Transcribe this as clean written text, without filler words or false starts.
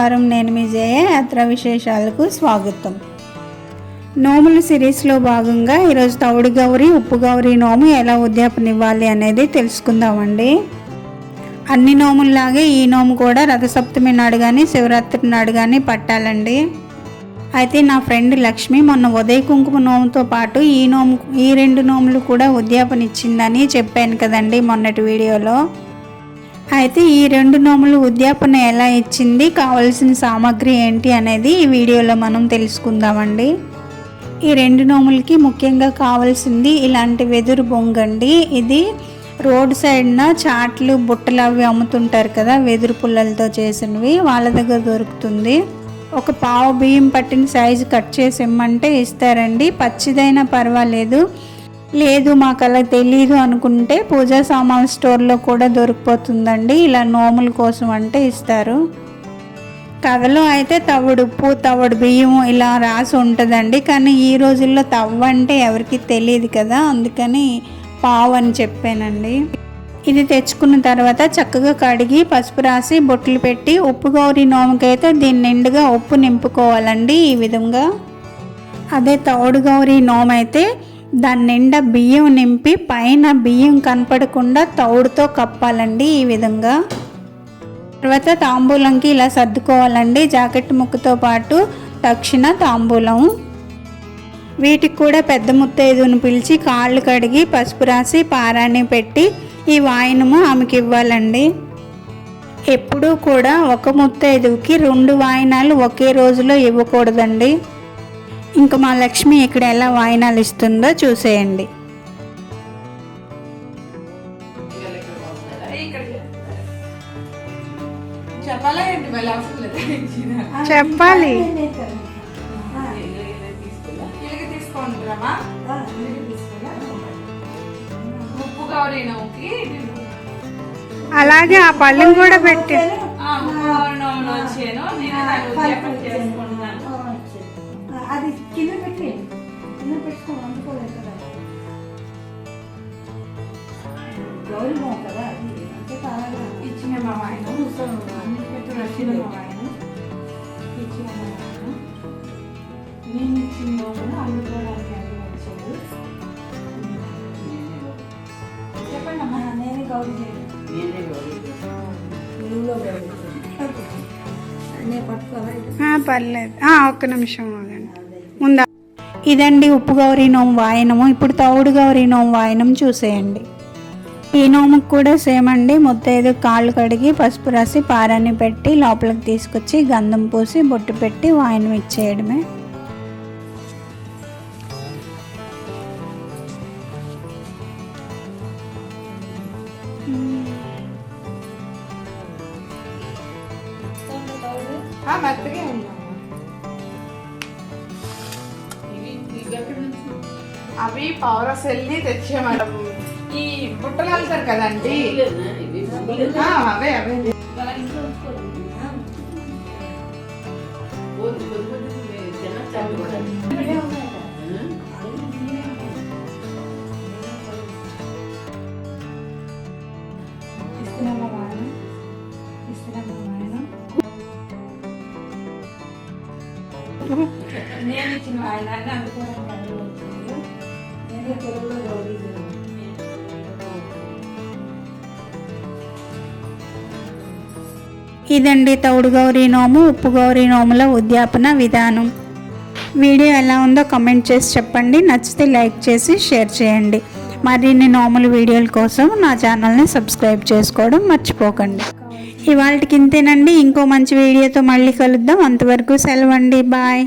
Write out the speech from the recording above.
నమస్కారం. నేను మీ జయ. యాత్ర విశేషాలకు స్వాగతం. నోముల సిరీస్లో భాగంగా ఈరోజు తౌడు గౌరి, ఉప్పు గౌరి నోము ఎలా ఉద్యాపనివ్వాలి అనేది తెలుసుకుందామండి. అన్ని నోముల్లాగే ఈ నోము కూడా రథసప్తమి నాడు కానీ శివరాత్రి నాడు కానీ పట్టాలండి. అయితే నా ఫ్రెండ్ లక్ష్మి మొన్న ఉదయ కుంకుమ నోముతో పాటు ఈ రెండు నోములు కూడా ఉద్యాపనిచ్చిందని చెప్పాను కదండి మొన్నటి వీడియోలో. అయితే ఈ రెండు నోములు ఉద్యాపన ఎలా ఇచ్చింది, కావలసిన సామాగ్రి ఏంటి అనేది ఈ వీడియోలో మనం తెలుసుకుందామండి. ఈ రెండు నోములకి ముఖ్యంగా కావాల్సింది ఇలాంటి వెదురు బొంగండి. ఇది రోడ్ సైడ్న చాట్లు బుట్టలు అవి అమ్ముతుంటారు కదా, వెదురు పుల్లలతో చేసినవి, వాళ్ళ దగ్గర దొరుకుతుంది. ఒక పావు బియ్యం పట్టిన సైజు కట్ చేసి ఇమ్మంటే ఇస్తారండి. పచ్చిదైనా పర్వాలేదు, లేదు మాకు అలా తెలీదు అనుకుంటే పూజా సామాన్ స్టోర్లో కూడా దొరికిపోతుందండి. ఇలా నోముల కోసం అంటే ఇస్తారు. కథలో అయితే తవుడు ఉప్పు, తవుడు బియ్యం ఇలా రాసి ఉంటుందండి. కానీ ఈ రోజుల్లో తవ్వ అంటే ఎవరికి తెలియదు కదా, అందుకని పావు అని చెప్పానండి. ఇది తెచ్చుకున్న తర్వాత చక్కగా కడిగి పసుపు రాసి బొట్లు పెట్టి, ఉప్పు గౌరి నోముకైతే దీని నిండుగా ఉప్పు నింపుకోవాలండి. ఈ విధంగా. అదే తౌడు గౌరి నోము అయితే దాని నిండా బియ్యం నింపి పైన బియ్యం కనపడకుండా తౌడుతో కప్పాలండి. ఈ విధంగా. తర్వాత తాంబూలంకి ఇలా సర్దుకోవాలండి. జాకెట్ ముక్కతో పాటు దక్షిణ తాంబూలం. వీటికి కూడా పెద్ద ముత్తైదును పిలిచి కాళ్ళు కడిగి పసుపు రాసి పారాన్ని పెట్టి ఈ వాయనము ఆమెకి ఇవ్వాలండి. ఎప్పుడూ కూడా ఒక ముత్తైదుకి 2 వాయనాలు ఒకే రోజులో ఇవ్వకూడదండి. ఇంకా మా లక్ష్మి ఇక్కడ ఎలా వాయినాలు ఇస్తుందో చూసేయండి. చెప్పాలి. అలాగే ఆ పళ్ళని కూడా పెట్టి అది కింద పెట్టి పెట్టుకో, అందుకోలేదు కదా గౌరీ మో కదా, అంతే కావాలి. ఇచ్చిన మా ఆయన అన్ని పెట్టు, రసీద మా ఆయన ఇచ్చిన మా ఆయన, నేను ఇచ్చిన రోజున అందుకోవడానికి అన్ని వచ్చాడు. చెప్పండి అమ్మా. నేనే గౌరీ పర్లేదు, ఒక్క నిమిషం ముందా. ఇదండి ఉప్పు గౌరీ నోము వాయనము. ఇప్పుడు తౌడు గౌరీ నోము వాయనం చూసేయండి. ఈ నోముకు కూడా సేమ్ అండి. ముత్తైదు కాళ్ళు కడిగి పసుపు రాసి పారాన్ని పెట్టి లోపలికి తీసుకొచ్చి గంధం పూసి బొట్టు పెట్టి వాయనం ఇచ్చేయడమే. అవి పౌరస్ వెళ్ళి తెచ్చే మేడం. ఈ బుట్టలు వెళ్తారు కదండి, అవే అవే నేను ఇచ్చిన ఆయన అందుకోవడానికి వచ్చాడు. నేనే తెలుగులో గౌరీ. ఇదండి తౌడు గౌరీ నోము, ఉప్పు గౌరీ నోముల ఉద్యాపన విధానం. వీడియో ఎలా ఉందో కమెంట్ చేసి చెప్పండి. నచ్చితే లైక్ చేసి షేర్ చేయండి. మరిన్ని నోముల వీడియోల కోసం నా ఛానల్ని సబ్స్క్రైబ్ చేసుకోవడం మర్చిపోకండి. ఇవాళకి ఇంతేనండి. ఇంకో మంచి వీడియోతో మళ్ళీ కలుద్దాం. అంతవరకు సెలవండి. బాయ్.